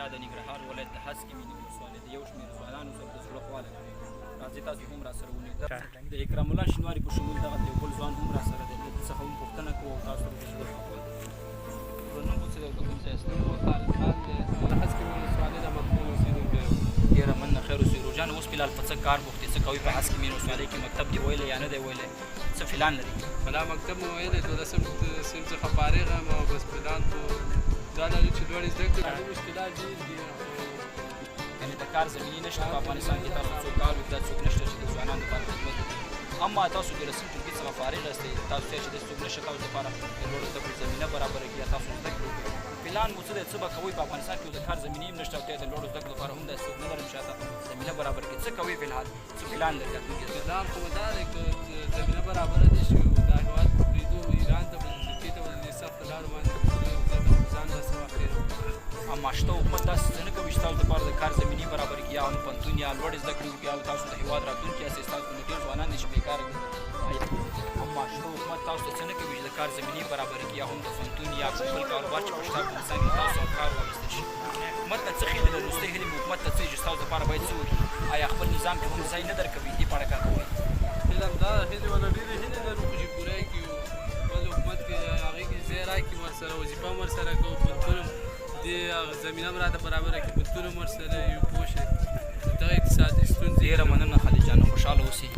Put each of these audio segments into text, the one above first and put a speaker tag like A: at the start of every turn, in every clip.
A: یا د ننګرهار ولایت د هسکې مینې ولسوالۍ د یو شمېر ځوانانو سره د زړه خواله راځئ تاسو هم راسره ولید د اکرام الله شینواري په شمول دغه یو بل ځوان هم راسره دی د ده څخه هم پوښتنه کوو او تاسو سره د زړه خواله نوم مو څه دی او د کوم ځای یاست؟
B: نوم مو خالد خان دی د هسکې مینې ولسوالۍ د مقبول اوسېدونکی یم.
A: ډېره مننه خیر اوسئ. روجان اوس فلحال په څه کار بوخت یې؟ څه کوئ په هسکې مینې ولسوالۍ کې؟ مکتب دې ویلی یا نه دی ویلی؟ څه فلان لري؟
B: بلا مکتب مو ویلی 12 صنف څخه فارغ یم او بس پلان خو دا لري چې لوړې زده کړې هغه مشکلات ډېر دي.
A: یعنې د کار زمینې نشته په افغانستان کې تاسو څوک کار وکړي دا څوک نشته چې د ځوانانو لپاره خدمت وکړي. اما تاسو 12 ټولګي څخه فارغ یاستئ تاسو ته چې د څوک نشته تاسو لپاره د لوړو زده کړو زمینه برابره کړي یا تاسو زده کړې وکړي. پلان مو څه دی؟ څه به کوئ په افغانستان کې د کار زمینې هم نشته او ته د لوړو زده کړو لپاره هم داسې څوک نه لرم چې هلته زمینه برابر کړي. څه کوئ فلحال؟ څه پلان لري راتلونکي کې؟
B: پلان خو دا دی که زمینه برابره دي چې دا هېواد پرېږدو ایران ته به ترکیې ته به د دې سختو لارو باندې ځان داسې واخلو.
A: اما شته حکومت داسې څه نه کوي چې تاسو لپاره د کار زمینې برابرې کړي یا هم پوهنتون یا لوړې زده کړې وکړي یا تاسو د هېواد راتلونکي یاستئ ستاسو نه ډېر ځوانان دي چې بېکاره دي. اما شته حکومت تاسو ته څه نه کوي چې د کار زمینې برابرې کړي یا هم د پوهنتون یا بل کاروبار چې په شته افغانستان کې تاسو کار واخیستل شي. حکومت ته څه خیلې لري؟ وروستۍ هیلې مو حکومت ته څه چې ستاسو لپاره باید څه وکړي؟ آیا خپل نظام کې هم ځای نه درکوي؟ دې په اړه کار کوئ؟
B: فلم دا هیلې ولا ډېرې هیلې لرو خو چې پوره یې کړو. بل حکومت کې هغې کې ځای راکړي ورسره وظیفه هم ورسره کوو پوهنتون هم دې زمینه هم راته برابره کړي پوهنتون هم ورسره یو پوه شئ. دغه اقتصادي ستونزې
A: ډېره مننه خالد جان خوشحاله اوسئ.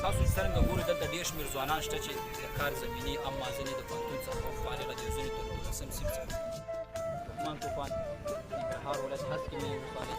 A: تاسو چې څرنګه ګورئ دلته ډېر شمېر ځوانان شته چې د کار زمینې اما ځینې د پوهنتون څخه فارغه دي ځینې تر 12 صنف څخه. لقمان طوفان ننګرهار ولایت هسکې مینې ولسوالۍ